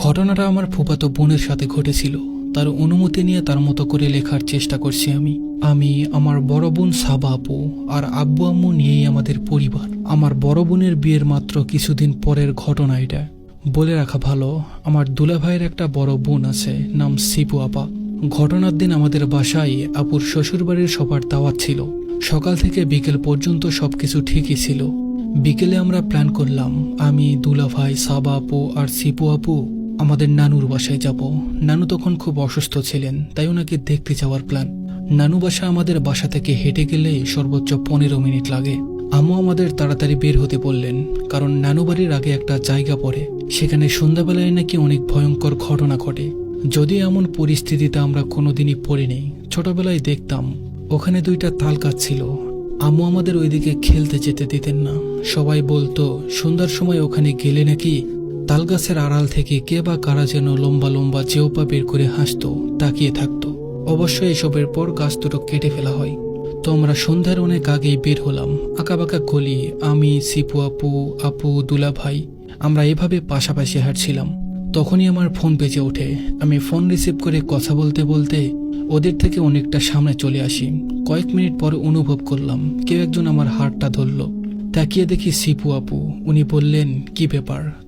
ঘটনাটা আমার ফুফাতো বোনের সাথে ঘটেছিল। তার অনুমতি নিয়ে তার মতো করে লেখার চেষ্টা করছি আমি আমার বড় বোন সাবা আপু আর আব্বু আম্মু নিয়েই আমাদের পরিবার। আমার বড় বোনের বিয়ের মাত্র কিছুদিন পরের ঘটনা এটা। বলে রাখা ভালো, আমার দুলা ভাইয়ের একটা বড় বোন আছে, নাম সিপু আপা। ঘটনার দিন আমাদের বাসায় আপুর শ্বশুরবাড়ির সবার দাওয়াত ছিল। সকাল থেকে বিকেল পর্যন্ত সবকিছু ঠিকই ছিল। বিকেলে আমরা প্ল্যান করলাম, আমি, দুলা ভাই, সাবা আপু আর সিপু আপু আমাদের নানুর বাসায় যাব। নানু তখন খুব অসুস্থ ছিলেন, তাই ওনাকে দেখতে যাওয়ার প্ল্যান। নানু বাসা আমাদের বাসা থেকে হেঁটে গেলে সর্বোচ্চ 15 মিনিট লাগে। আম্মু আমাদের তাড়াতাড়ি বের হতে বললেন, কারণ নানু বাড়ির আগে একটা জায়গা পড়ে, সেখানে সন্ধ্যাবেলায় নাকি অনেক ভয়ঙ্কর ঘটনা ঘটে। যদিও এমন পরিস্থিতিতে আমরা কোনোদিনই পড়িনি, ছোটবেলায় দেখতাম ওখানে 2টা তাল গাছ ছিল। আম্মু আমাদের ওইদিকে খেলতে যেতে দিতেন না। সবাই বলতো সন্ধ্যার সময় ওখানে গেলে নাকি তালগাছের আড়াল থেকে কে বা কারা যেন লম্বা লম্বা চেউপা বের করে হাসতো, তাকিয়ে থাকতো। অবশ্য এসবের পর গাছ দুটো কেটে ফেলা হয়। তো আমরা সন্ধ্যার অনেক আগেই বের হলাম। আঁকাবাঁকা গলি, আমি, সিপু আপু, আপু, দুলা ভাই, আমরা এভাবে পাশাপাশি হাঁটছিলাম। তখনই আমার ফোন বেজে ওঠে। আমি ফোন রিসিভ করে কথা বলতে বলতে ওদের থেকে অনেকটা সামনে চলে আসি। কয়েক মিনিট পর অনুভব করলাম কেউ একজন আমার হাতটা ধরল। তাকিয়ে দেখি সিপু আপু। উনি বললেন, কি ব্যাপার,